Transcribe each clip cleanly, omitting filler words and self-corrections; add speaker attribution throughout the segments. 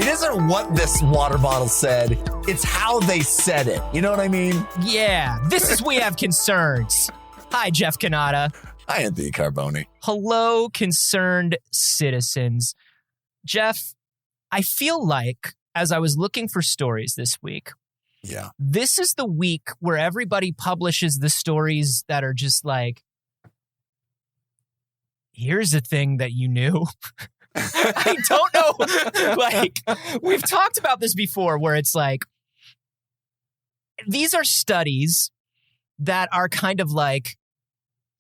Speaker 1: It isn't what this water bottle said. It's how they said it. You know what I mean?
Speaker 2: Yeah, this is We Have Concerns. Hi, Jeff Cannata.
Speaker 1: Hi, Anthony Carboni.
Speaker 2: Hello, concerned citizens. Jeff, I feel like as I was looking for stories this week, this is the week where everybody publishes the stories that are just like, here's a thing that you knew. I don't know. Like, we've talked about this before where it's like, these are studies that are kind of like,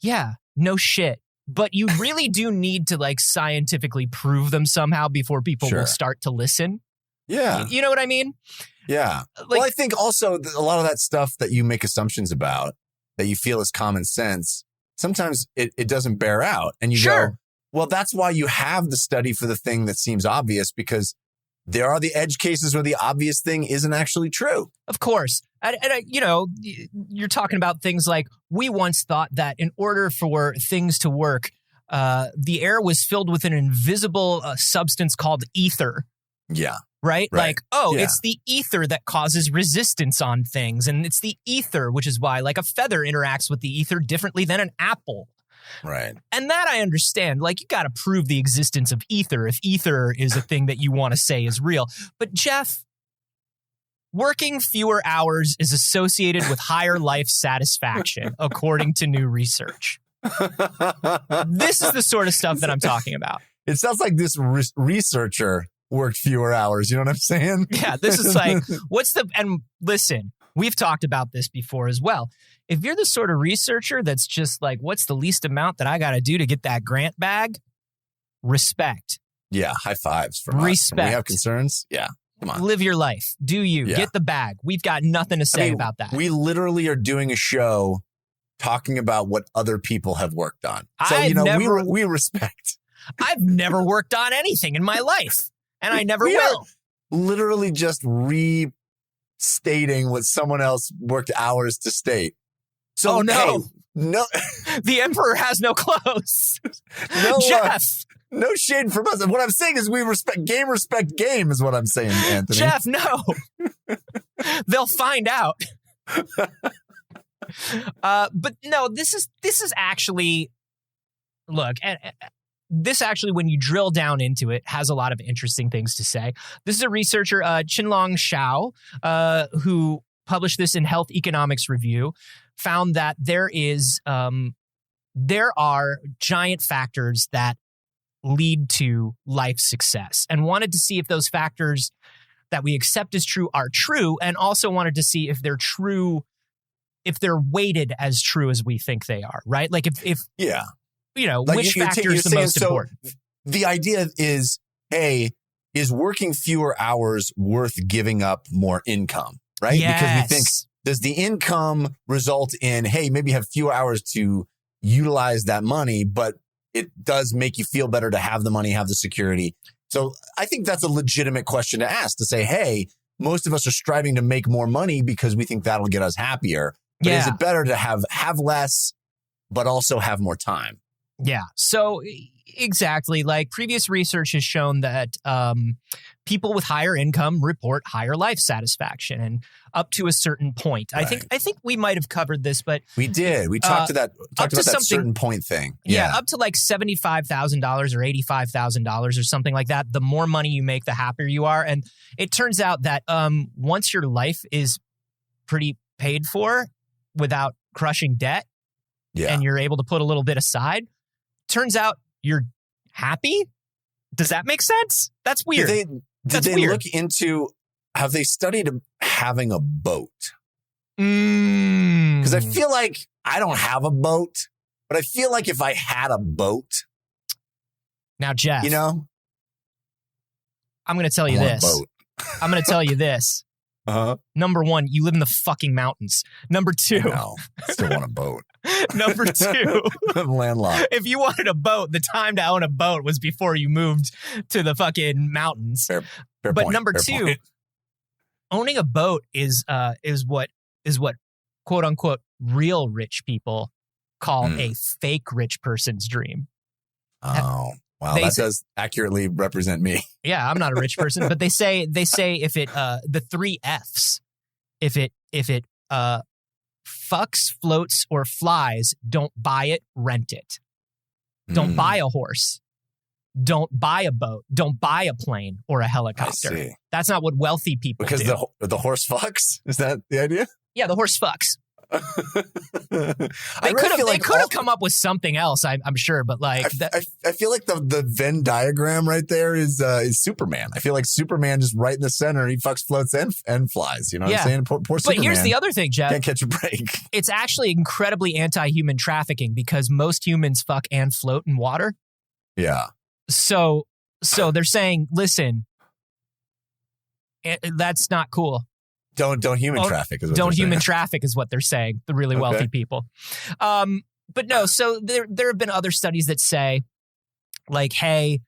Speaker 2: yeah, no shit. But you really do need to like scientifically prove them somehow before people will start to listen.
Speaker 1: Yeah.
Speaker 2: You know what I mean?
Speaker 1: Yeah.
Speaker 2: Like,
Speaker 1: well, I think also a lot of that stuff that you make assumptions about that you feel is common sense, sometimes it doesn't bear out. And you go, well, that's why you have the study for the thing that seems obvious, because there are the edge cases where the obvious thing isn't actually true.
Speaker 2: Of course. And you know, you're talking about things like we once thought that in order for things to work, the air was filled with an invisible substance called ether.
Speaker 1: Yeah.
Speaker 2: Right? Like, it's the ether that causes resistance on things. And it's the ether, which is why like a feather interacts with the ether differently than an apple.
Speaker 1: Right.
Speaker 2: And that I understand. Like, you got to prove the existence of ether if ether is a thing that you want to say is real. But Jeff, working fewer hours is associated with higher life satisfaction, according to new research. This is the sort of stuff that I'm talking about.
Speaker 1: It sounds like this researcher worked fewer hours. You know what I'm saying?
Speaker 2: Yeah, this is like, and listen, we've talked about this before as well. If you're the sort of researcher that's just like, what's the least amount that I got to do to get that grant bag? Respect.
Speaker 1: Yeah, high fives from us.
Speaker 2: Respect.
Speaker 1: We have concerns? Yeah, come on.
Speaker 2: Live your life. Do you.
Speaker 1: Yeah.
Speaker 2: Get the bag. We've got nothing to say about that.
Speaker 1: We literally are doing a show talking about what other people have worked on. So, we respect.
Speaker 2: I've never worked on anything in my life. And I never will.
Speaker 1: Literally just restating what someone else worked hours to state. So, no.
Speaker 2: The emperor has no clothes. Jeff.
Speaker 1: No shade from us. What I'm saying is we respect game is what I'm saying, Anthony.
Speaker 2: Jeff, no. They'll find out. But no, this is actually, look, this actually, when you drill down into it, has a lot of interesting things to say. This is a researcher, Qinlong Shao, who published this in Health Economics Review, found that there are giant factors that lead to life success, and wanted to see if those factors that we accept as true are true, and also wanted to see if they're true, if they're weighted as true as we think they are, right? Like if you know, like which factor is the most important?
Speaker 1: The idea is, hey, is working fewer hours worth giving up more income, right?
Speaker 2: Yes.
Speaker 1: Because we think, does the income result in, hey, maybe you have fewer hours to utilize that money, but it does make you feel better to have the money, have the security. So I think that's a legitimate question to ask, to say, hey, most of us are striving to make more money because we think that'll get us happier. But is it better to have less, but also have more time?
Speaker 2: Yeah. So exactly. Like previous research has shown that people with higher income report higher life satisfaction, and up to a certain point. Right. I think we might have covered this, but
Speaker 1: we did. We talked about that certain point thing.
Speaker 2: Yeah, up to like $75,000 or $85,000 or something like that. The more money you make, the happier you are. And it turns out that once your life is pretty paid for without crushing debt, and you're able to put a little bit aside, turns out you're happy. Does that make sense? That's weird.
Speaker 1: Did they look into, have they studied having a boat?
Speaker 2: Because
Speaker 1: I feel like I don't have a boat, but I feel like if I had a boat.
Speaker 2: Now, Jeff.
Speaker 1: You know?
Speaker 2: I'm going to tell you this. I'm going to tell you this. Number one, you live in the fucking mountains. Number two.
Speaker 1: No, still want a boat.
Speaker 2: Number two.
Speaker 1: I'm landlocked.
Speaker 2: If you wanted a boat, the time to own a boat was before you moved to the fucking mountains.
Speaker 1: Fair
Speaker 2: but
Speaker 1: point,
Speaker 2: number two,
Speaker 1: point.
Speaker 2: Owning a boat is what quote unquote real rich people call a fake rich person's dream.
Speaker 1: Oh. Wow, that does accurately represent me.
Speaker 2: Yeah, I'm not a rich person, but they say if it the 3 Fs, if it fucks, floats, or flies, don't buy it, rent it. Don't buy a horse. Don't buy a boat. Don't buy a plane or a helicopter.
Speaker 1: I see.
Speaker 2: That's not what wealthy people
Speaker 1: do. Because the horse fucks? Is that the idea?
Speaker 2: Yeah, the horse fucks. They could have come up with something else, I'm sure, but like
Speaker 1: I feel like the Venn diagram right there is Superman. I feel like Superman just right in the center. He fucks, floats, and flies. You know what I'm saying? Poor
Speaker 2: but
Speaker 1: Superman.
Speaker 2: Here's the other thing, Jeff.
Speaker 1: Can't catch a break.
Speaker 2: It's actually incredibly anti-human trafficking because most humans fuck and float in water.
Speaker 1: Yeah.
Speaker 2: So they're saying, listen, that's not cool.
Speaker 1: Don't human traffic.
Speaker 2: Don't human traffic is what they're saying. The really wealthy people. But no. So there have been other studies that say, like, hey,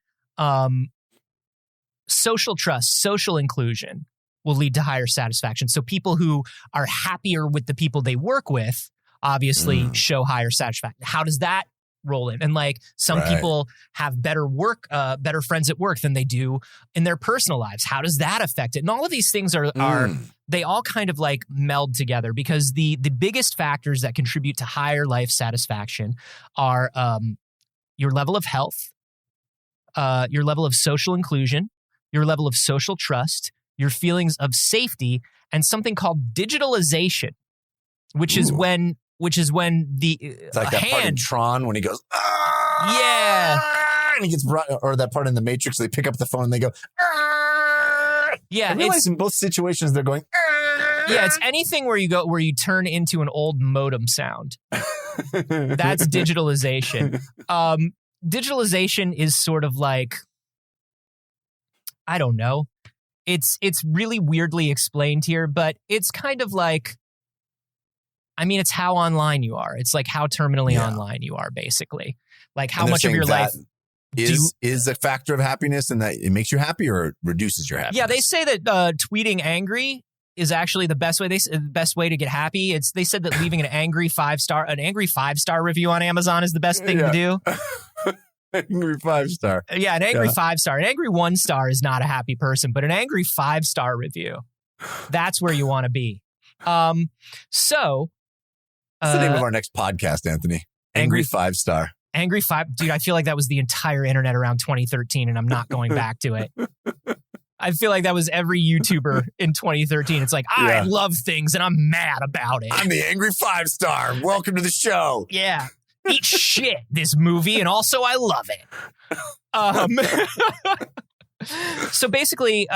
Speaker 2: social trust, social inclusion will lead to higher satisfaction. So people who are happier with the people they work with obviously show higher satisfaction. How does that roll in? And like some people have better friends at work than they do in their personal lives. How does that affect it? And all of these things are they all kind of like meld together because the biggest factors that contribute to higher life satisfaction are your level of health, your level of social inclusion, your level of social trust, your feelings of safety, and something called digitalization, which is when the
Speaker 1: it's like that part in Tron when he goes, and he gets brought, or that part in the Matrix, they pick up the phone and they go,
Speaker 2: yeah.
Speaker 1: I realize in both situations they're going,
Speaker 2: yeah. It's anything where you turn into an old modem sound. That's digitalization. Digitalization is sort of like, I don't know. It's really weirdly explained here, but it's kind of like, I mean, it's how online you are. It's like how terminally online you are, basically. Like how much of your life
Speaker 1: is a factor of happiness, and that it makes you happy or it reduces your happiness.
Speaker 2: Yeah, they say that tweeting angry is actually the best way. The best way to get happy. They said that leaving an angry 5-star review on Amazon is the best thing to do.
Speaker 1: Angry 5-star.
Speaker 2: Yeah, an angry 5-star. An angry 1-star is not a happy person, but an angry 5-star review, that's where you want to be. So.
Speaker 1: What's the name of our next podcast, Anthony? Angry 5-star.
Speaker 2: Angry 5. Dude, I feel like that was the entire internet around 2013, and I'm not going back to it. I feel like that was every YouTuber in 2013. It's like, I love things, and I'm mad about it.
Speaker 1: I'm the Angry 5-star. Welcome to the show.
Speaker 2: Yeah. Eat shit, this movie, and also I love it. So basically,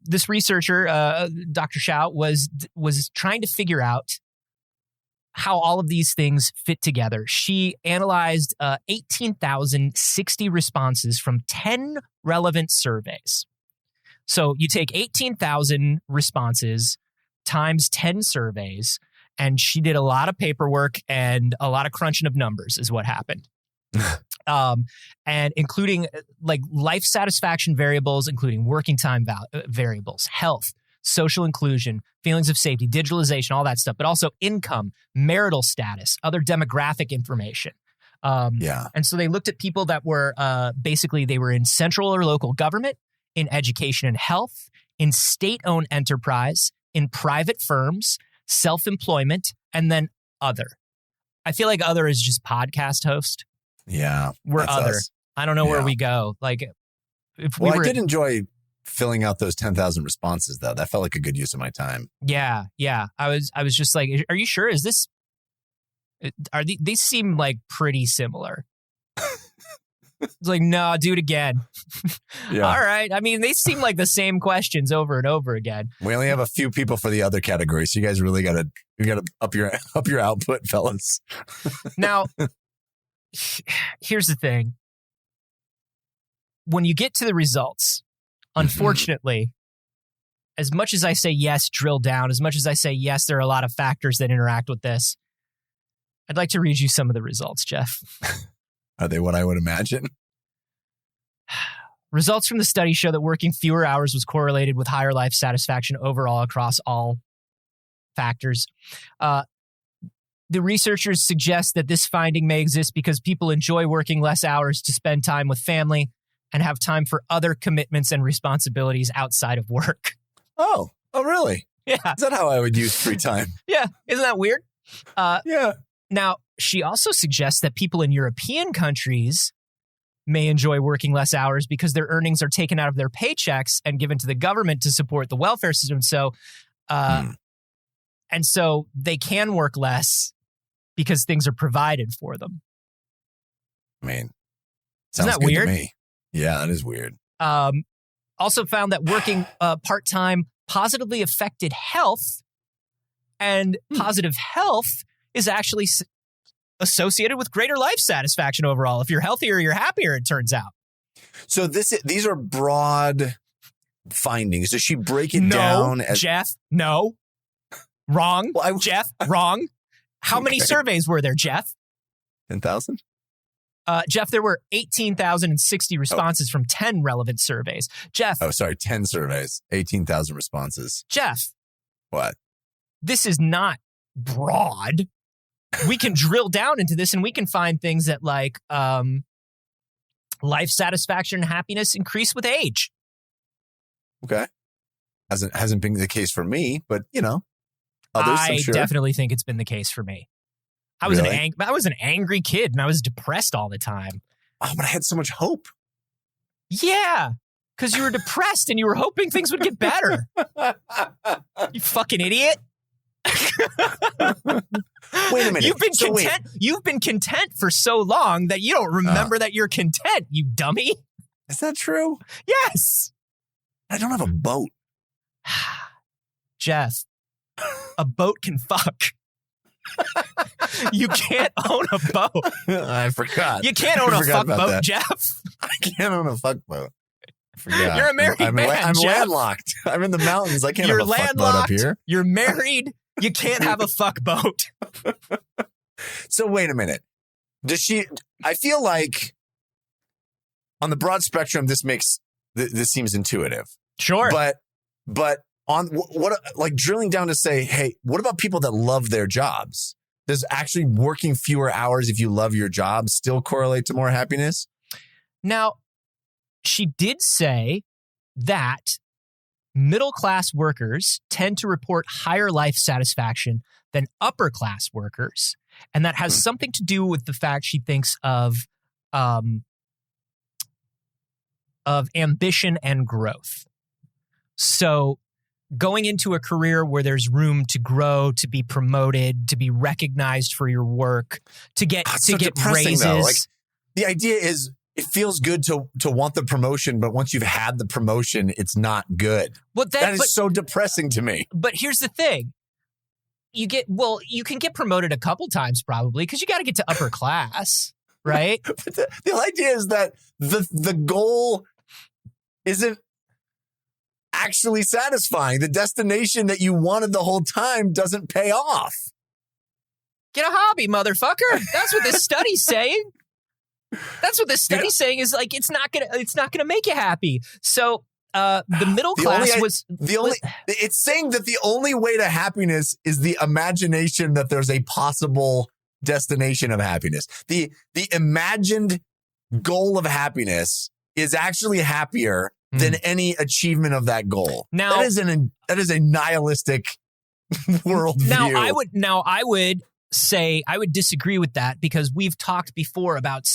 Speaker 2: this researcher, Dr. Shao, was trying to figure out how all of these things fit together. She analyzed 18,060 responses from 10 relevant surveys. So you take 18,000 responses times 10 surveys, and she did a lot of paperwork and a lot of crunching of numbers is what happened. And including like life satisfaction variables, including working time variables, health, social inclusion, feelings of safety, digitalization, all that stuff, but also income, marital status, other demographic information. And so they looked at people that were basically they were in central or local government, in education and health, in state-owned enterprise, in private firms, self-employment, and then other. I feel like other is just podcast host.
Speaker 1: Yeah.
Speaker 2: We're other. Us. I don't know where we go. Like, if
Speaker 1: I did enjoy filling out those 10,000 responses, though. That felt like a good use of my time.
Speaker 2: Yeah. I was just like, are you sure? Is this? These seem like pretty similar. It's like, no, do it again. All right. I mean, they seem like the same questions over and over again.
Speaker 1: We only have a few people for the other category, so you guys really gotta up your output, fellas.
Speaker 2: Now, here's the thing. When you get to the results, unfortunately, as much as I say yes, drill down, as much as I say yes, there are a lot of factors that interact with this, I'd like to read you some of the results, Jeff.
Speaker 1: Are they what I would imagine?
Speaker 2: Results from the study show that working fewer hours was correlated with higher life satisfaction overall across all factors. The researchers suggest that this finding may exist because people enjoy working less hours to spend time with family and have time for other commitments and responsibilities outside of work.
Speaker 1: Oh, really?
Speaker 2: Yeah.
Speaker 1: Is that how I would use free time?
Speaker 2: Yeah. Isn't that weird?
Speaker 1: Yeah.
Speaker 2: Now, she also suggests that people in European countries may enjoy working less hours because their earnings are taken out of their paychecks and given to the government to support the welfare system. So, and so they can work less because things are provided for them.
Speaker 1: I mean,
Speaker 2: isn't that
Speaker 1: good
Speaker 2: weird?
Speaker 1: to me. Yeah, that is weird.
Speaker 2: Also found that working part-time positively affected health, and positive health is actually associated with greater life satisfaction overall. If you're healthier, you're happier, it turns out.
Speaker 1: So these are broad findings. Does she break it down?
Speaker 2: Jeff, no. Wrong.
Speaker 1: Well,
Speaker 2: Jeff, wrong. How many surveys were there, Jeff?
Speaker 1: 10,000?
Speaker 2: Jeff, there were 18,060 responses from 10 relevant surveys. Jeff.
Speaker 1: Oh, sorry, 10 surveys, 18,000 responses.
Speaker 2: Jeff.
Speaker 1: What?
Speaker 2: This is not broad. We can drill down into this and we can find things that like life satisfaction and happiness increase with age.
Speaker 1: Okay. Hasn't been the case for me, but others, I'm sure.
Speaker 2: Definitely think it's been the case for me. I was an angry kid and I was depressed all the time.
Speaker 1: Oh, but I had so much hope.
Speaker 2: Yeah, because you were depressed and you were hoping things would get better. You fucking idiot.
Speaker 1: Wait a minute.
Speaker 2: You've been content for so long that you don't remember that you're content, you dummy.
Speaker 1: Is that true?
Speaker 2: Yes.
Speaker 1: I don't have a boat.
Speaker 2: Jeff, a boat can fuck. You can't own a boat.
Speaker 1: I forgot.
Speaker 2: You can't own a fuck boat, Jeff.
Speaker 1: I can't own a fuck boat. I forgot.
Speaker 2: You're a married man,
Speaker 1: I'm
Speaker 2: Jeff.
Speaker 1: landlocked. I'm in the mountains. I can't have a fuck boat up here.
Speaker 2: You're married. You can't have a fuck boat.
Speaker 1: So wait a minute. I feel like on the broad spectrum, this seems intuitive.
Speaker 2: Sure.
Speaker 1: But on what, like drilling down to say, hey, what about people that love their jobs? Does actually working fewer hours if you love your job still correlate to more happiness?
Speaker 2: Now, she did say that middle-class workers tend to report higher life satisfaction than upper-class workers. And that has something to do with the fact she thinks of ambition and growth. So going into a career where there's room to grow, to be promoted, to be recognized for your work, to get raises.
Speaker 1: Though. Like, the idea is it feels good to want the promotion, but once you've had the promotion, it's not good. That is so depressing to me.
Speaker 2: But here's the thing. You can get promoted a couple times probably because you got to get to upper class, right?
Speaker 1: But the idea is that the goal isn't actually satisfying. The destination that you wanted the whole time doesn't pay off.
Speaker 2: Get a hobby, motherfucker. That's what this study's saying. That's what this study's saying is like it's not gonna make you happy. So the middle class
Speaker 1: it's saying that the only way to happiness is the imagination that there's a possible destination of happiness. The imagined goal of happiness is actually happier than any achievement of that goal.
Speaker 2: Now
Speaker 1: that is a nihilistic worldview.
Speaker 2: I would say I would disagree with that because we've talked before about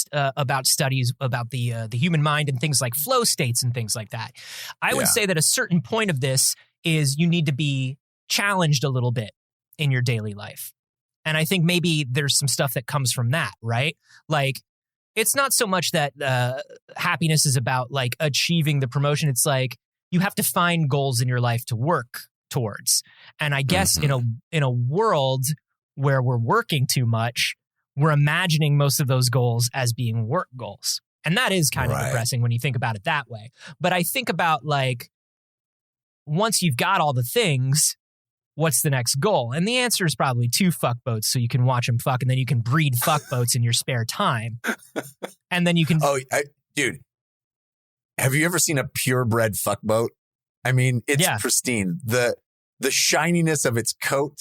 Speaker 2: studies about the human mind and things like flow states and things like that. I would say that a certain point of this is you need to be challenged a little bit in your daily life. And I think maybe there's some stuff that comes from that, right? Like it's not so much that happiness is about like achieving the promotion. It's like you have to find goals in your life to work towards. And I guess in a world where we're working too much, we're imagining most of those goals as being work goals. And that is kind of depressing when you think about it that way. But I think about like, once you've got all the things, what's the next goal? And the answer is probably 2 fuck boats so you can watch them fuck and then you can breed fuck boats in your spare time. And then you can...
Speaker 1: Dude, have you ever seen a purebred fuck boat? I mean, it's pristine. The shininess of its coat.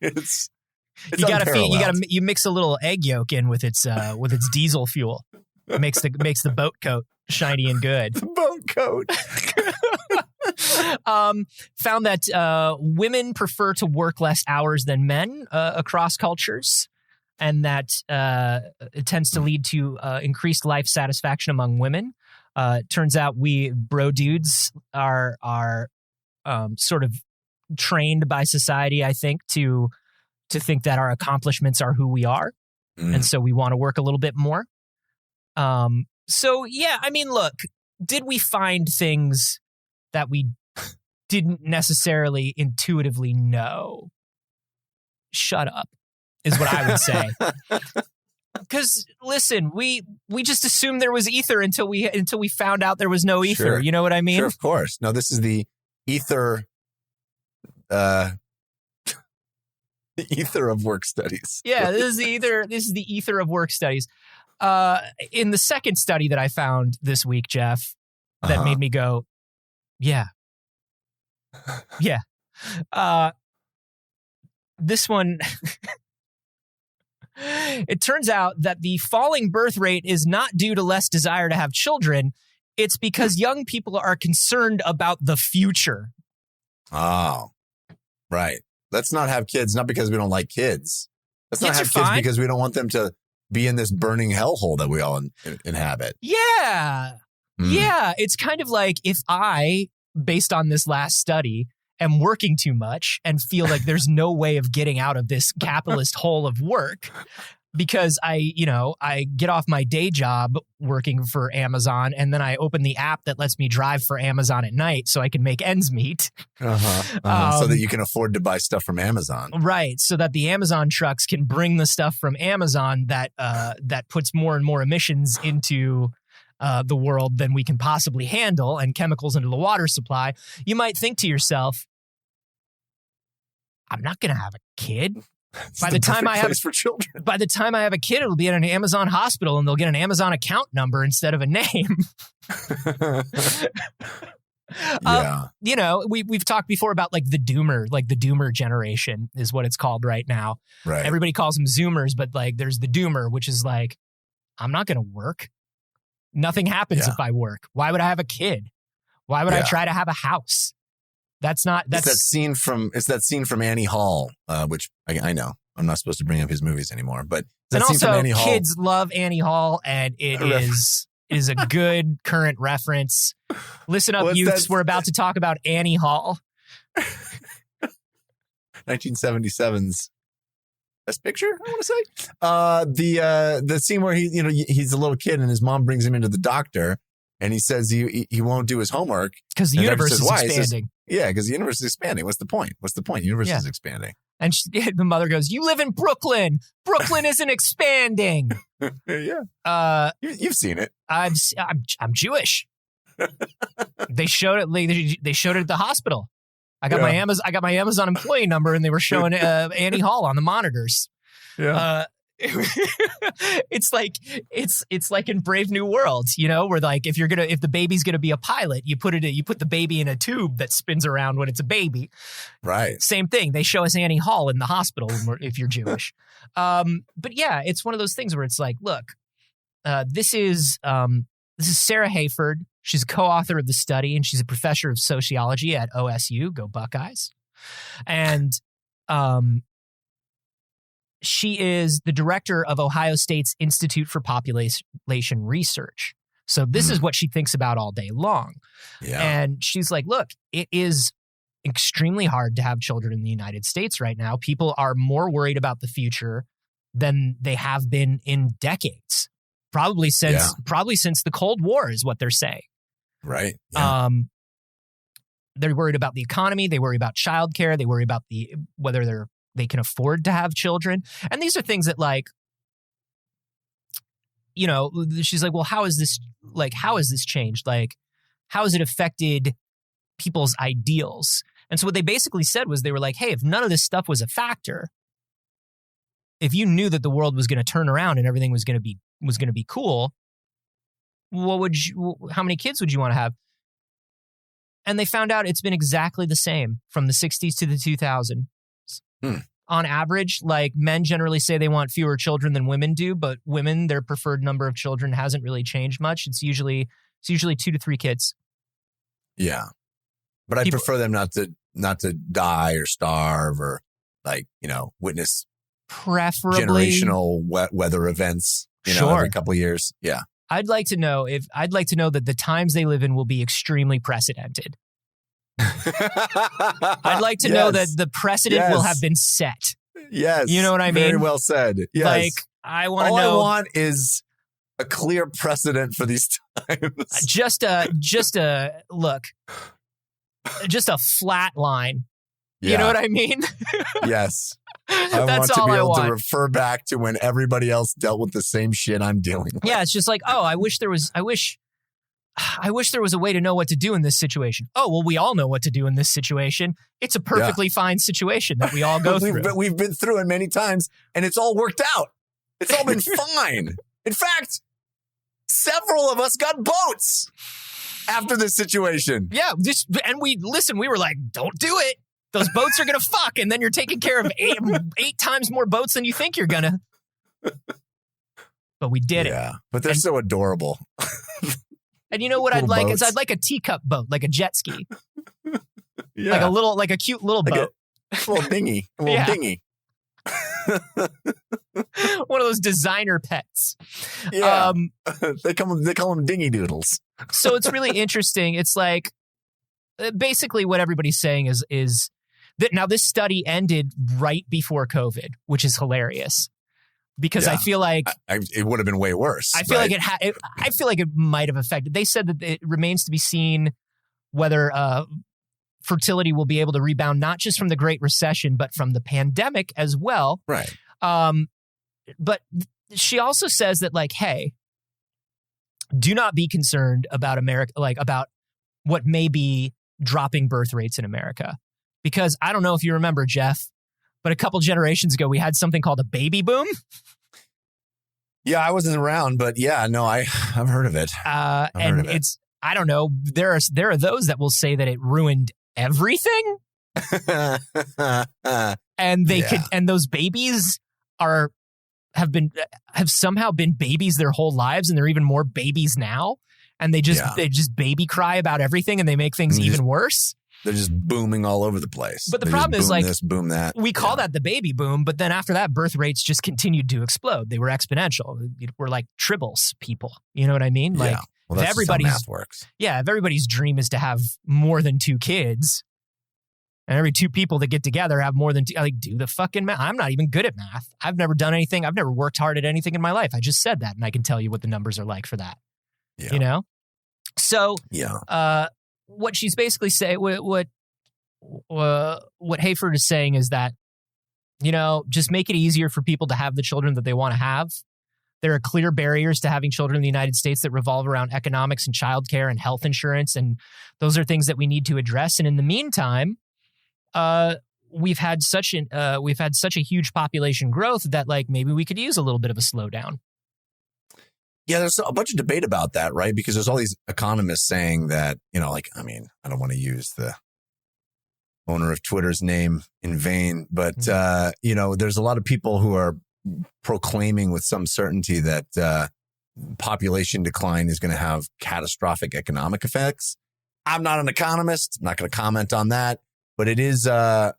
Speaker 1: It's It's
Speaker 2: You gotta feed.
Speaker 1: unparalleled.
Speaker 2: You mix a little egg yolk in with its diesel fuel. It makes the boat coat shiny and good.
Speaker 1: Boat coat.
Speaker 2: Found that women prefer to work less hours than men across cultures, and that it tends to lead to increased life satisfaction among women. Turns out we bro dudes are sort of trained by society, I think, to think that our accomplishments are who we are, and so we want to work a little bit more. So yeah, I mean, look, did we find things that we didn't necessarily intuitively know? Shut up, is what I would say. Because listen, we just assumed there was ether until we found out there was no ether.
Speaker 1: Sure.
Speaker 2: You know what I mean?
Speaker 1: Sure, of course. No, this is the ether. The ether of work studies.
Speaker 2: Yeah, this is the ether of work studies. In the second study that I found this week, Jeff, that made me go, yeah. Yeah. This one, it turns out that the falling birth rate is not due to less desire to have children. It's because young people are concerned about the future.
Speaker 1: Oh, right. Let's not have kids, not because we don't like kids. Let's not
Speaker 2: Kids
Speaker 1: have
Speaker 2: are
Speaker 1: kids
Speaker 2: fine.
Speaker 1: because we don't want them to be in this burning hellhole that we all inhabit.
Speaker 2: Yeah. Yeah. It's kind of like if I, based on this last study, am working too much and feel like there's no way of getting out of this capitalist hole of work because I get off my day job working for Amazon and then I open the app that lets me drive for Amazon at night so I can make ends meet.
Speaker 1: So that you can afford to buy stuff from Amazon.
Speaker 2: Right. So that the Amazon trucks can bring the stuff from Amazon that puts more and more emissions into the world than we can possibly handle and chemicals into the water supply. You might think to yourself, I'm not going to have a kid. By the time I have a kid, it'll be at an Amazon hospital and they'll get an Amazon account number instead of a name.
Speaker 1: Yeah.
Speaker 2: We've talked before about like the doomer generation is what it's called right now.
Speaker 1: Right.
Speaker 2: Everybody calls them Zoomers, but like there's the doomer, which is like, I'm not going to work. Nothing happens if I work. Why would I have a kid? Why would I try to have a house? It's that scene from Annie Hall,
Speaker 1: which I know I'm not supposed to bring up his movies anymore, but
Speaker 2: and
Speaker 1: scene from
Speaker 2: also
Speaker 1: Annie Hall.
Speaker 2: Kids love Annie Hall, and it is a good current reference. Listen up, youths. We're about to talk about Annie Hall,
Speaker 1: 1977's Best Picture, I want to say. The scene where he's a little kid and his mom brings him into the doctor, and he says he won't do his homework
Speaker 2: because the universe is expanding.
Speaker 1: Yeah, because the universe is expanding. What's the point? The universe is expanding.
Speaker 2: And the mother goes, "You live in Brooklyn. Brooklyn isn't expanding."
Speaker 1: Yeah. You've seen it.
Speaker 2: I'm Jewish. They showed it. They showed it at the hospital. I got my Amazon employee number, and they were showing Annie Hall on the monitors.
Speaker 1: Yeah.
Speaker 2: It's like in Brave New World, where like if the baby's gonna be a pilot, you put the baby in a tube that spins around when it's a baby.
Speaker 1: Right.
Speaker 2: Same thing. They show us Annie Hall in the hospital if you're Jewish. But yeah, it's one of those things where it's like, look, this is Sarah Hayford. She's a co-author of the study, and she's a professor of sociology at OSU. Go Buckeyes. And she is the director of Ohio State's Institute for Population Research. So this is what she thinks about all day long.
Speaker 1: Yeah.
Speaker 2: And she's like, look, it is extremely hard to have children in the United States right now. People are more worried about the future than they have been in decades. Probably since the Cold War is what they're saying.
Speaker 1: Right. Yeah.
Speaker 2: They're worried about the economy. They worry about childcare. They worry about whether they can afford to have children. And these are things that she's like, well, how has this changed? Like, how has it affected people's ideals? And so what they basically said was they were like, hey, if none of this stuff was a factor, if you knew that the world was going to turn around and everything was going to be cool, how many kids would you want to have? And they found out it's been exactly the same from the 60s to the 2000s. on average. Like men generally say they want fewer children than women do, but women, their preferred number of children hasn't really changed much. It's usually 2 to 3 kids.
Speaker 1: Yeah. But I prefer them not to die or starve or like, witness
Speaker 2: preferably
Speaker 1: generational weather events, every couple of years. Yeah.
Speaker 2: I'd like to know that the times they live in will be extremely precedented. I'd like to know that the precedent will have been set.
Speaker 1: Yes.
Speaker 2: You know what I mean?
Speaker 1: Very well said. Yes.
Speaker 2: Like, I want to know.
Speaker 1: All I want is a clear precedent for these times.
Speaker 2: Just a flat line.
Speaker 1: Yeah.
Speaker 2: You know what I mean?
Speaker 1: Yes.
Speaker 2: That's
Speaker 1: I want to be able to
Speaker 2: want.
Speaker 1: refer back to when everybody else dealt with the same shit I'm dealing with.
Speaker 2: Yeah, it's just like, oh, I wish there was a way to know what to do in this situation. Oh, well, we all know what to do in this situation. It's a perfectly fine situation that we all go through.
Speaker 1: We've been through it many times, and it's all worked out. It's all been fine. In fact, several of us got boats after this situation.
Speaker 2: Yeah, we were like, don't do it. Those boats are going to fuck, and then you're taking care of eight times more boats than you think you're going to. But we did it.
Speaker 1: Yeah, but they're so adorable.
Speaker 2: And you know what I'd like
Speaker 1: boats.
Speaker 2: is I'd like a teacup boat, like a jet ski.
Speaker 1: Yeah.
Speaker 2: Like a cute little boat.
Speaker 1: A little dinghy. A little dinghy.
Speaker 2: One of those designer pets.
Speaker 1: Yeah. They call them dinghy doodles.
Speaker 2: So it's really interesting. It's like basically what everybody's saying is that now this study ended right before COVID, which is hilarious. Because I feel like
Speaker 1: it would have been way worse.
Speaker 2: I feel like I feel like it might have affected. They said that it remains to be seen whether fertility will be able to rebound not just from the Great Recession but from the pandemic as well.
Speaker 1: Right.
Speaker 2: But she also says that like, hey, do not be concerned about America, like about what may be dropping birth rates in America, because I don't know if you remember, Jeff. But a couple generations ago, we had something called a baby boom.
Speaker 1: Yeah, I wasn't around, but yeah, no, I've heard of it. I don't know. There are those that will say that it ruined everything, and and those babies have somehow been babies their whole lives, and they're even more babies now, and they just baby cry about everything, and they make things even worse. They're just booming all over the place.
Speaker 2: But the problem is like,
Speaker 1: this, boom that.
Speaker 2: We call that the baby boom, but then after that, birth rates just continued to explode. They were exponential. We're like tribbles people. You know what I mean? Like,
Speaker 1: well, that's just how math works.
Speaker 2: Yeah, if everybody's dream is to have more than 2 kids, and every 2 people that get together have more than 2, like, do the fucking math. I'm not even good at math. I've never done anything. I've never worked hard at anything in my life. I just said that, and I can tell you what the numbers are like for that.
Speaker 1: Yeah.
Speaker 2: You know? So,
Speaker 1: yeah.
Speaker 2: What she's basically saying, what Hayford is saying is that, just make it easier for people to have the children that they want to have. There are clear barriers to having children in the United States that revolve around economics and childcare and health insurance, and those are things that we need to address. And in the meantime, we've had such a huge population growth that like maybe we could use a little bit of a slowdown.
Speaker 1: Yeah, there's a bunch of debate about that, right? Because there's all these economists saying that, I don't want to use the owner of Twitter's name in vain, but, there's a lot of people who are proclaiming with some certainty that population decline is going to have catastrophic economic effects. I'm not an economist. I'm not going to comment on that, but it is, I've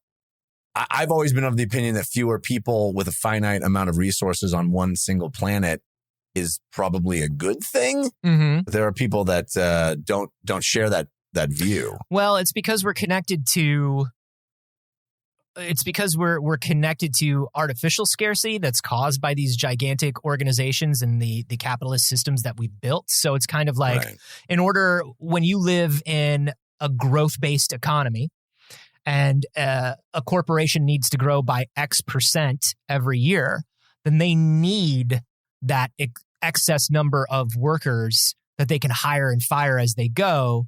Speaker 1: always been of the opinion that fewer people with a finite amount of resources on one single planet is probably a good thing.
Speaker 2: Mm-hmm.
Speaker 1: There are people that don't share that view.
Speaker 2: Well, it's because we're connected to artificial scarcity that's caused by these gigantic organizations and the capitalist systems that we've built. So it's kind of like when you live in a growth-based economy and a corporation needs to grow by X% every year, then they need that excess number of workers that they can hire and fire as they go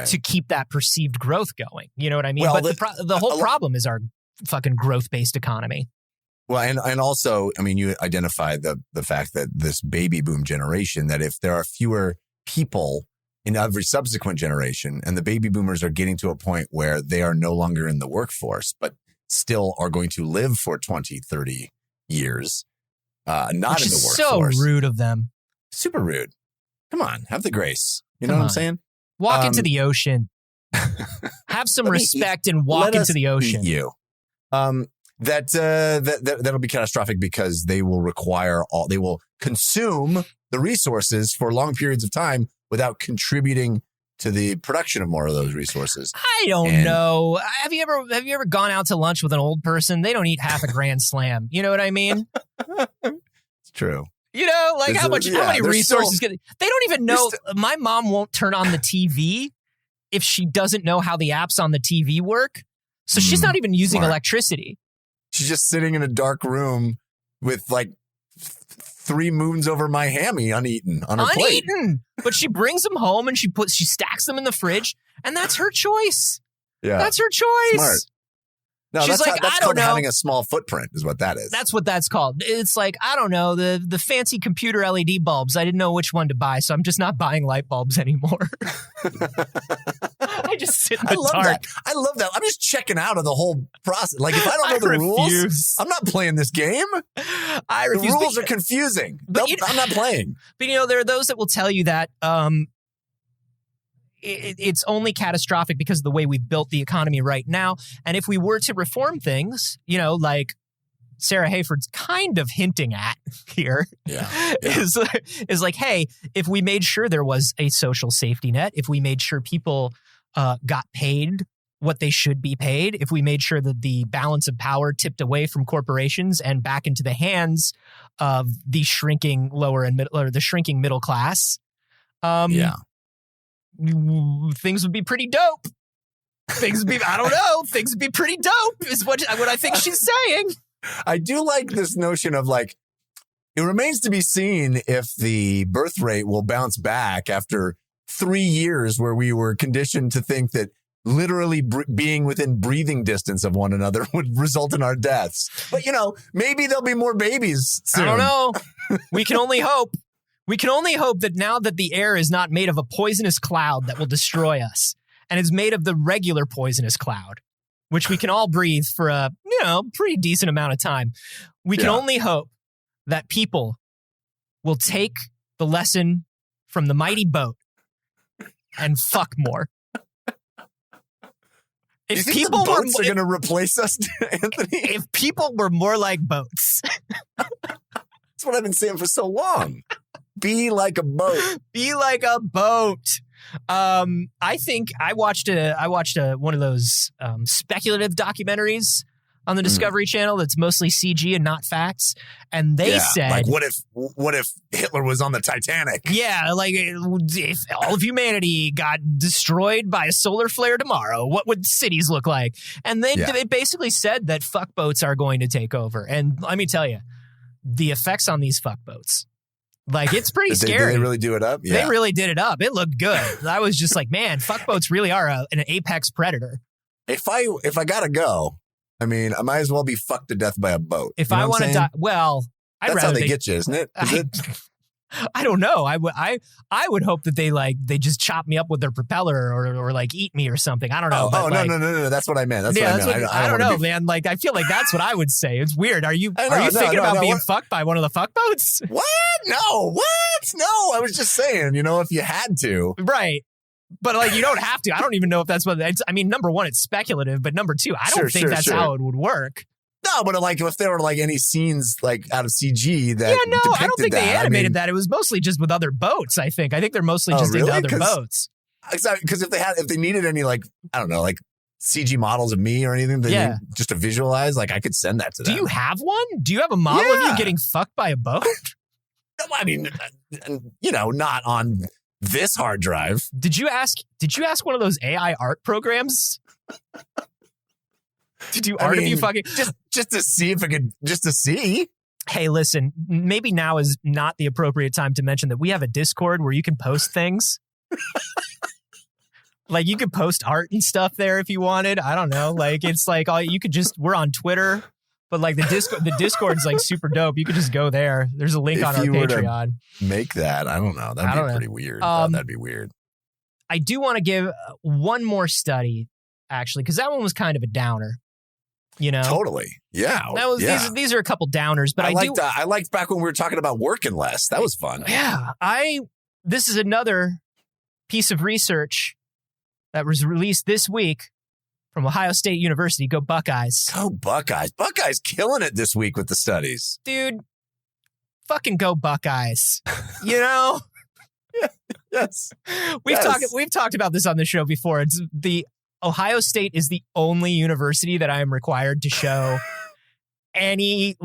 Speaker 2: to keep that perceived growth going. You know what I mean? Well, but the whole problem is our fucking growth-based economy.
Speaker 1: Well, and also, you identified the fact that this baby boom generation, that if there are fewer people in every subsequent generation and the baby boomers are getting to a point where they are no longer in the workforce, but still are going to live for 20, 30 years, not
Speaker 2: Which
Speaker 1: in the
Speaker 2: is
Speaker 1: workforce.
Speaker 2: so rude of them.
Speaker 1: Super rude. Come on, have the grace. You know
Speaker 2: Come
Speaker 1: what
Speaker 2: on.
Speaker 1: I'm saying?
Speaker 2: Walk into the ocean. Have some
Speaker 1: Let me
Speaker 2: respect and walk
Speaker 1: Let
Speaker 2: into
Speaker 1: us
Speaker 2: the ocean.
Speaker 1: eat you. That'll be catastrophic because they will consume the resources for long periods of time without contributing to the production of more of those resources.
Speaker 2: I don't know. Have you ever gone out to lunch with an old person? They don't eat half a Grand Slam. You know what I mean?
Speaker 1: It's true.
Speaker 2: You know, like how many resources they don't even know. My mom won't turn on the TV if she doesn't know how the apps on the TV work. So she's not even using electricity.
Speaker 1: She's just sitting in a dark room with like 3 moons over my hammy uneaten on her plate.
Speaker 2: But she brings them home and she stacks them in the fridge, and that's her choice.
Speaker 1: Yeah.
Speaker 2: That's her choice.
Speaker 1: Smart. No,
Speaker 2: She's
Speaker 1: that's
Speaker 2: like,
Speaker 1: that's
Speaker 2: I don't
Speaker 1: called
Speaker 2: know.
Speaker 1: having a small footprint is what that is.
Speaker 2: That's what that's called. It's like, I don't know, the fancy computer LED bulbs. I didn't know which one to buy, so I'm just not buying light bulbs anymore. I just sit in the dark.
Speaker 1: I love that. I'm just checking out of the whole process. Like, if I don't know the rules, I'm not playing this game.
Speaker 2: I refuse.
Speaker 1: The rules are confusing. I'm not playing.
Speaker 2: But, you know, there are those that will tell you that it's only catastrophic because of the way we've built the economy right now. And if we were to reform things, you know, like Sarah Hayford's kind of hinting at here, is like, hey, if we made sure there was a social safety net, if we made sure people got paid what they should be paid, if we made sure that the balance of power tipped away from corporations and back into the hands of the shrinking middle class, things would be pretty dope. Things would be pretty dope is what I think she's saying.
Speaker 1: I do like this notion of like, it remains to be seen if the birth rate will bounce back after 3 years where we were conditioned to think that literally being within breathing distance of one another would result in our deaths. But, you know, maybe there'll be more babies soon.
Speaker 2: I don't know. We can only hope. We can only hope that now that the air is not made of a poisonous cloud that will destroy us, and is made of the regular poisonous cloud, which we can all breathe for a, pretty decent amount of time. We can only hope that people will take the lesson from the mighty boat and fuck more.
Speaker 1: Do you think the boats are going to replace us, Anthony?
Speaker 2: If people were more like boats.
Speaker 1: That's what I've been saying for so long. Be like a boat.
Speaker 2: Be like a boat. I think I watched one of those speculative documentaries on the Discovery Channel that's mostly CG and not facts. And they said,
Speaker 1: like, what if Hitler was on the Titanic?
Speaker 2: Yeah, like if all of humanity got destroyed by a solar flare tomorrow, what would cities look like? And they basically said that fuckboats are going to take over. And let me tell you, the effects on these fuckboats. Like, it's pretty scary.
Speaker 1: Did they really do it up? Yeah.
Speaker 2: They really did it up. It looked good. I was just like, man, fuckboats really are an apex predator.
Speaker 1: If I gotta go, I mean, I might as well be fucked to death by a boat.
Speaker 2: If I want to die, well,
Speaker 1: that's how they get you, isn't it?
Speaker 2: I don't know. I would hope that they just chop me up with their propeller or like eat me or something. I don't know.
Speaker 1: No. That's what I meant.
Speaker 2: I don't know, man. Like, I feel like that's what I would say. It's weird. Are you thinking about being fucked by one of the fuckboats?
Speaker 1: What? No. What? No. I was just saying, if you had to.
Speaker 2: Right. But like, you don't have to. I don't even know if that's what it's. I mean, number one, it's speculative, but number two, I don't think that's how it would work.
Speaker 1: No, but like if there were like any scenes like out of CG that
Speaker 2: I don't think they animated that. It was mostly just with other boats. I think they're mostly just into other boats.
Speaker 1: Exactly, because if they needed any like I don't know like CG models of me or anything just to visualize, like I could send that to them.
Speaker 2: Do you have one? Do you have a model of you getting fucked by a boat?
Speaker 1: I mean, not on this hard drive.
Speaker 2: Did you ask one of those AI art programs? Did you art of you fucking
Speaker 1: just to see if I could just to see?
Speaker 2: Hey, listen, maybe now is not the appropriate time to mention that we have a Discord where you can post things. Like you could post art and stuff there if you wanted. I don't know. Like it's like we're on Twitter, but like the Discord's like super dope. You could just go there. There's a link on our Patreon.
Speaker 1: Make that. I don't know. That'd be pretty weird. That'd be weird.
Speaker 2: I do want to give one more study actually, because that one was kind of a downer. You know,
Speaker 1: Totally. Yeah.
Speaker 2: that was these are a couple downers, but
Speaker 1: I liked back when we were talking about working less. That was fun.
Speaker 2: Yeah, this is another piece of research that was released this week from Ohio State University. Go Buckeyes.
Speaker 1: Go Buckeyes. Buckeyes killing it this week with the studies.
Speaker 2: Dude, fucking go Buckeyes. You know?
Speaker 1: Yes.
Speaker 2: We've talked about this on the show before. It's the Ohio State is the only university that I am required to show any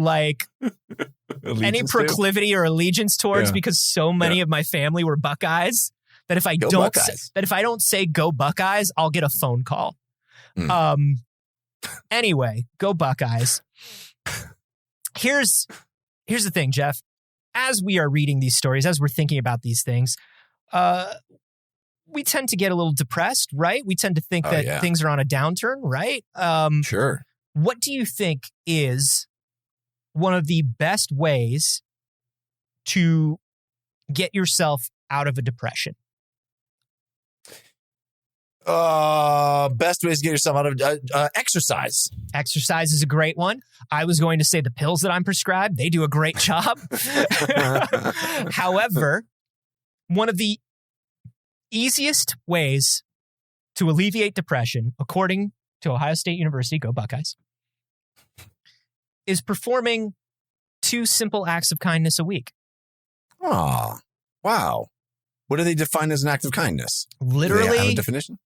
Speaker 2: proclivity or allegiance towards because so many of my family were Buckeyes that if I don't say go Buckeyes, I'll get a phone call. Anyway, go Buckeyes. Here's the thing, Jeff. As we are reading these stories, as we're thinking about these things, we tend to get a little depressed, right? We tend to think that things are on a downturn, right?
Speaker 1: Sure.
Speaker 2: What do you think is one of the best ways to get yourself out of a depression?
Speaker 1: Best ways to get yourself out of exercise.
Speaker 2: Exercise is a great one. I was going to say the pills that I'm prescribed, they do a great job. However, one of the easiest ways to alleviate depression, according to Ohio State University, go Buckeyes, is performing 2 simple acts of kindness a week.
Speaker 1: Oh, wow. What do they define as an act of kindness?
Speaker 2: Literally.
Speaker 1: Do they have a definition?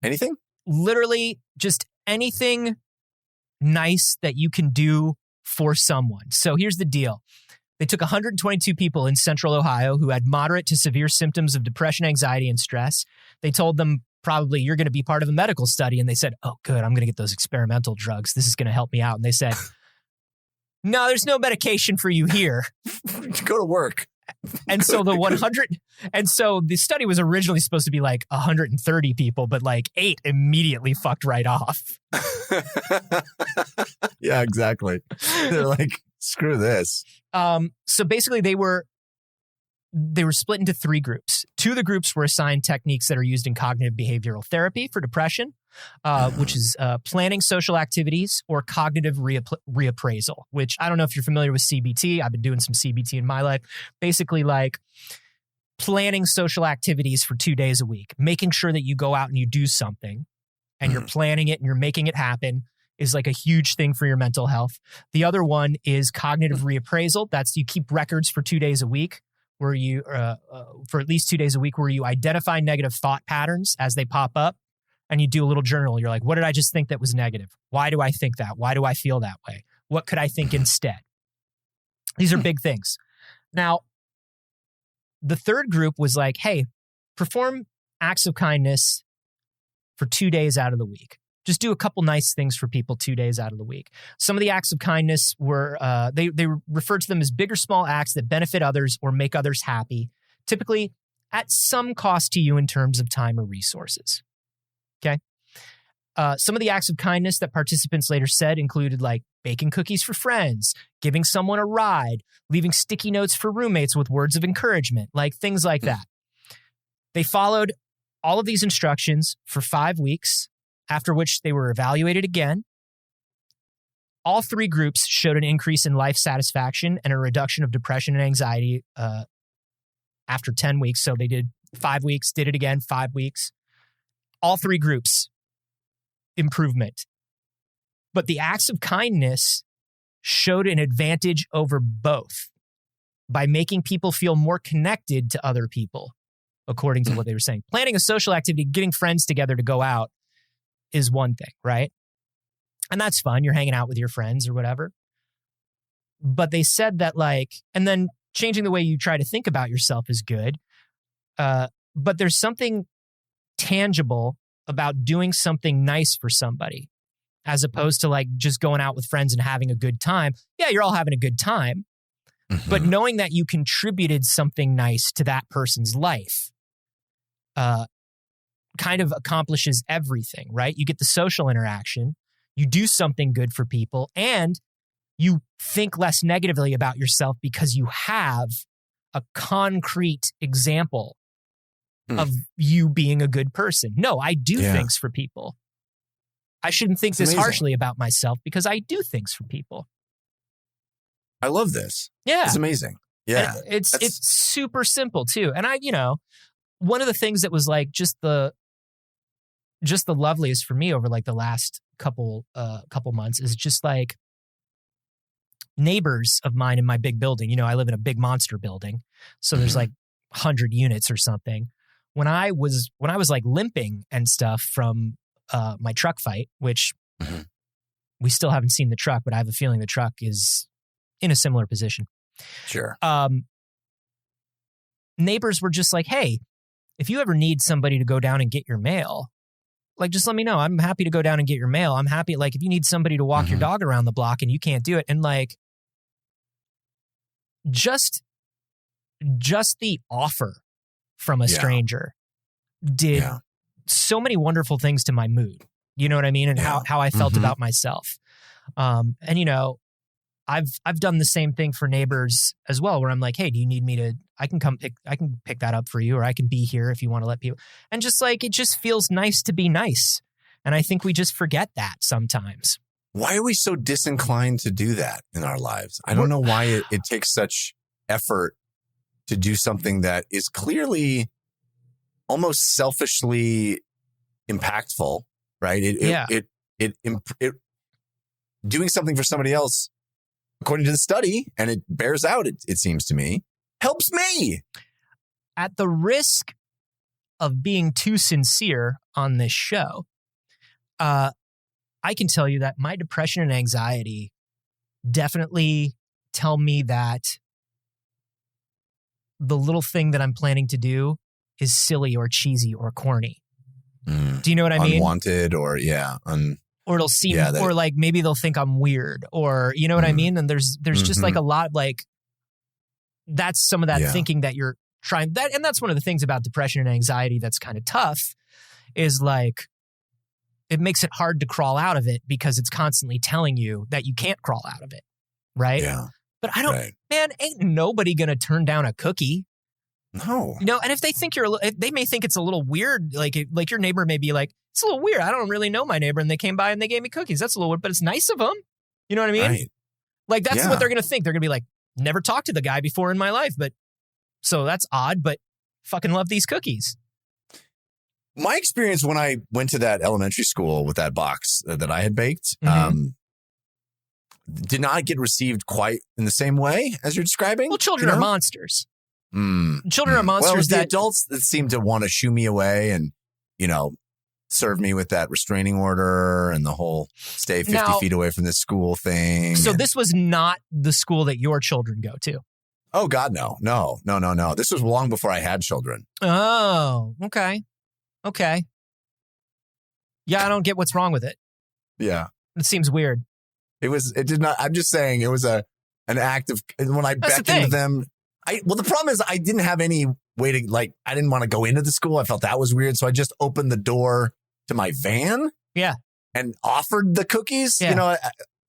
Speaker 1: Anything?
Speaker 2: Literally just anything nice that you can do for someone. So here's the deal. They took 122 people in central Ohio who had moderate to severe symptoms of depression, anxiety, and stress. They told them probably you're going to be part of a medical study. And they said, oh, good, I'm going to get those experimental drugs. This is going to help me out. And they said, no, there's no medication for you here.
Speaker 1: Go to work.
Speaker 2: And so the study was originally supposed to be 130 people, but 8 immediately fucked right off.
Speaker 1: Yeah, exactly. They're like, screw this.
Speaker 2: So basically they were split into 3 groups. 2 of the groups were assigned techniques that are used in cognitive behavioral therapy for depression, which is planning social activities or cognitive reappraisal, which I don't know if you're familiar with CBT. I've been doing some CBT in my life. Basically planning social activities for 2 days a week, making sure that you go out and you do something and you're planning it and you're making it happen is a huge thing for your mental health. The other one is cognitive reappraisal. That's you keep records for 2 days a week where you, for at least 2 days a week, where you identify negative thought patterns as they pop up and you do a little journal. You're like, what did I just think that was negative? Why do I think that? Why do I feel that way? What could I think instead? These are big things. Now, the third group was like, hey, perform acts of kindness for 2 days out of the week. Just do a couple nice things for people 2 days out of the week. Some of the acts of kindness were, they referred to them as big or small acts that benefit others or make others happy, typically at some cost to you in terms of time or resources. Okay. Some of the acts of kindness that participants later said included baking cookies for friends, giving someone a ride, leaving sticky notes for roommates with words of encouragement, things like that. They followed all of these instructions for 5 weeks, after which they were evaluated again. All 3 groups showed an increase in life satisfaction and a reduction of depression and anxiety after 10 weeks. So they did 5 weeks, did it again, 5 weeks. All 3 groups, improvement. But the acts of kindness showed an advantage over both by making people feel more connected to other people, according to what they were saying. Planning a social activity, getting friends together to go out is one thing, right? And that's fun. You're hanging out with your friends or whatever. But they said that and then changing the way you try to think about yourself is good. But there's something tangible about doing something nice for somebody as opposed to just going out with friends and having a good time. Yeah, you're all having a good time. Mm-hmm. But knowing that you contributed something nice to that person's life kind of accomplishes everything, right? You get the social interaction, you do something good for people, and you think less negatively about yourself because you have a concrete example of you being a good person. No, I do things for people. I shouldn't think
Speaker 1: It's
Speaker 2: this
Speaker 1: amazing.
Speaker 2: harshly about myself because I do things for people.
Speaker 1: I love this.
Speaker 2: Yeah.
Speaker 1: It's amazing. Yeah.
Speaker 2: And it's super simple too. And one of the things that was like just the loveliest for me over like the last couple months is just like neighbors of mine in my big building. You know, I live in a big monster building. So there's like 100 units or something. When I was like limping and stuff from my truck fight, which we still haven't seen the truck, but I have a feeling the truck is in a similar position.
Speaker 1: Sure.
Speaker 2: Neighbors were just like, hey, if you ever need somebody to go down and get your mail, like, just let me know. I'm happy to go down and get your mail. I'm happy. Like, if you need somebody to walk your dog around the block and you can't do it. And like, just the offer from a stranger did so many wonderful things to my mood. You know what I mean? And how I felt about myself. And you know, I've done the same thing for neighbors as well, where I'm like, hey, do you need me to, I can pick that up for you, or I can be here if you want to let people. And just like, it just feels nice to be nice. And I think we just forget that sometimes.
Speaker 1: Why are we so disinclined to do that in our lives? I don't know why it takes such effort to do something that is clearly almost selfishly impactful, right? It doing something for somebody else, according to the study, and it bears out, it seems to me, helps me.
Speaker 2: At the risk of being too sincere on this show, I can tell you that my depression and anxiety definitely tell me that the little thing that I'm planning to do is silly or cheesy or corny. Do you know what I mean?
Speaker 1: Unwanted or
Speaker 2: or it'll seem, or like maybe they'll think I'm weird, or you know what I mean? And there's just like a lot, like that's some of that thinking that you're trying that. And that's one of the things about depression and anxiety that's kind of tough, is like, it makes it hard to crawl out of it because it's constantly telling you that you can't crawl out of it. Right.
Speaker 1: Yeah.
Speaker 2: But I don't, man, ain't nobody going to turn down a cookie.
Speaker 1: No.
Speaker 2: No. And if they think they may think it's a little weird, like your neighbor may be like, it's a little weird. I don't really know my neighbor, and they came by and they gave me cookies. That's a little weird, but it's nice of them. You know what I mean?
Speaker 1: Right.
Speaker 2: Like, that's what they're going to think. They're going to be like, never talked to the guy before in my life, but so that's odd, but fucking love these cookies.
Speaker 1: My experience when I went to that elementary school with that box that I had baked, did not get received quite in the same way as you're describing.
Speaker 2: Well, children are monsters. Children are monsters.
Speaker 1: Well, the adults that seem to want to shoo me away and, serve me with that restraining order and the whole stay 50 feet away from this school thing.
Speaker 2: So this was not the school that your children go to?
Speaker 1: Oh, God, no. No. This was long before I had children.
Speaker 2: Oh, okay. Okay. Yeah, I don't get what's wrong with it.
Speaker 1: Yeah.
Speaker 2: It seems weird.
Speaker 1: It did not, I'm just saying it was an act of, when I beckoned them. The problem is I didn't have any way to, I didn't want to go into the school. I felt that was weird. So I just opened the door to my van.
Speaker 2: Yeah.
Speaker 1: And offered the cookies.
Speaker 2: Yeah.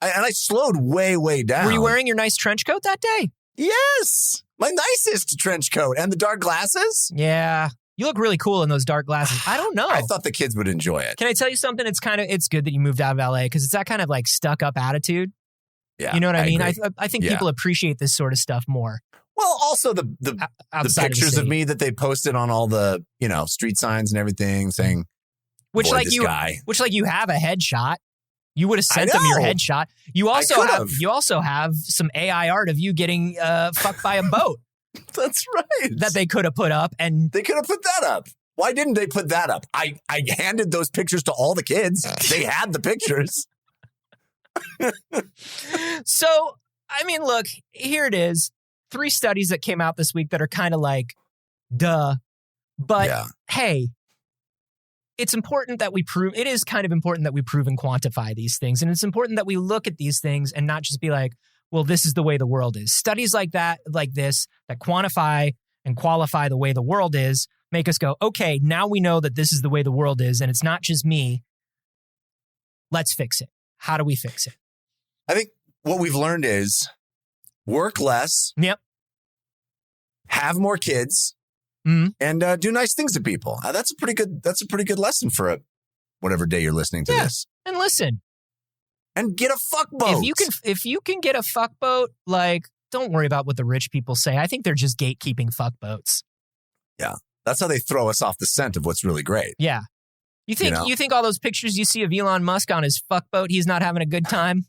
Speaker 1: I slowed way, way down.
Speaker 2: Were you wearing your nice trench coat that day?
Speaker 1: Yes. My nicest trench coat and the dark glasses.
Speaker 2: Yeah. You look really cool in those dark glasses. I don't know.
Speaker 1: I thought the kids would enjoy it.
Speaker 2: Can I tell you something? It's good that you moved out of LA, because it's that kind of like stuck up attitude.
Speaker 1: Yeah.
Speaker 2: You know what I mean?
Speaker 1: Agree.
Speaker 2: I think people appreciate this sort of stuff more.
Speaker 1: Well, also the pictures of me that they posted on all the, street signs and everything saying, which you have a headshot. You would have sent them your headshot. You also have some AI art of you getting fucked by a boat. That's right.
Speaker 2: That they could have put up, and
Speaker 1: they could have put that up. Why didn't they put that up? I handed those pictures to all the kids. They had the pictures.
Speaker 2: So, I mean, look, here it is. 3 studies that came out this week that are kind of like, duh. But hey, it's important that it is kind of important that we prove and quantify these things. And it's important that we look at these things and not just be like, well, this is the way the world is. Studies like that, like this, that quantify and qualify the way the world is, make us go, okay, now we know that this is the way the world is, and it's not just me. Let's fix it. How do we fix it?
Speaker 1: I think what we've learned is work less.
Speaker 2: Yep.
Speaker 1: Have more kids. And do nice things to people. That's a pretty good lesson for whatever day you're listening to this.
Speaker 2: And listen,
Speaker 1: and get a fuck boat.
Speaker 2: If you can get a fuck boat, like, don't worry about what the rich people say. I think they're just gatekeeping fuck boats.
Speaker 1: Yeah. That's how they throw us off the scent of what's really great.
Speaker 2: Yeah. You think all those pictures you see of Elon Musk on his fuck boat, he's not having a good time?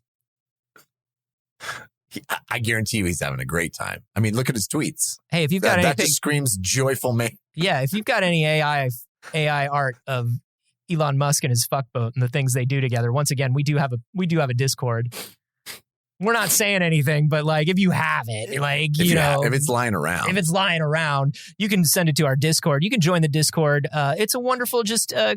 Speaker 1: I guarantee you he's having a great time. I mean, look at his tweets.
Speaker 2: Hey, if you've got anything,
Speaker 1: that just screams joyful man.
Speaker 2: Yeah, if you've got any AI art of Elon Musk and his fuck boat and the things they do together, once again, we do have a Discord. We're not saying anything, but like, if you have it, like,
Speaker 1: if it's lying around,
Speaker 2: you can send it to our Discord. You can join the Discord. It's a wonderful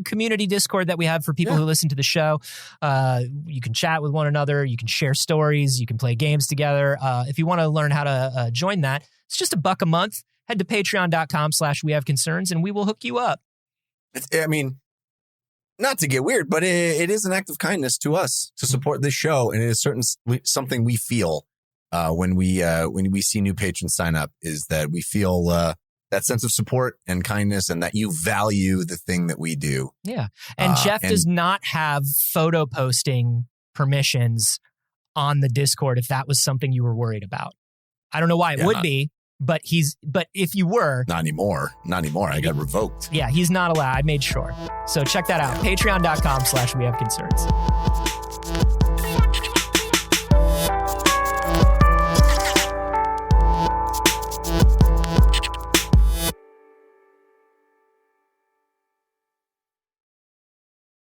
Speaker 2: community Discord that we have for people who listen to the show. You can chat with one another. You can share stories. You can play games together. If you want to learn how to join that, it's just $1 a month. Head to patreon.com/wehaveconcerns and we will hook you up.
Speaker 1: I mean, not to get weird, but it is an act of kindness to us to support this show. And it is something we feel when we see new patrons sign up, is that we feel that sense of support and kindness and that you value the thing that we do.
Speaker 2: Yeah. And Jeff does not have photo posting permissions on the Discord if that was something you were worried about. I don't know why it would be. But if you were... Not anymore. I got revoked. Yeah, he's not allowed. I made sure. So check that out. Patreon.com/wehaveconcerns.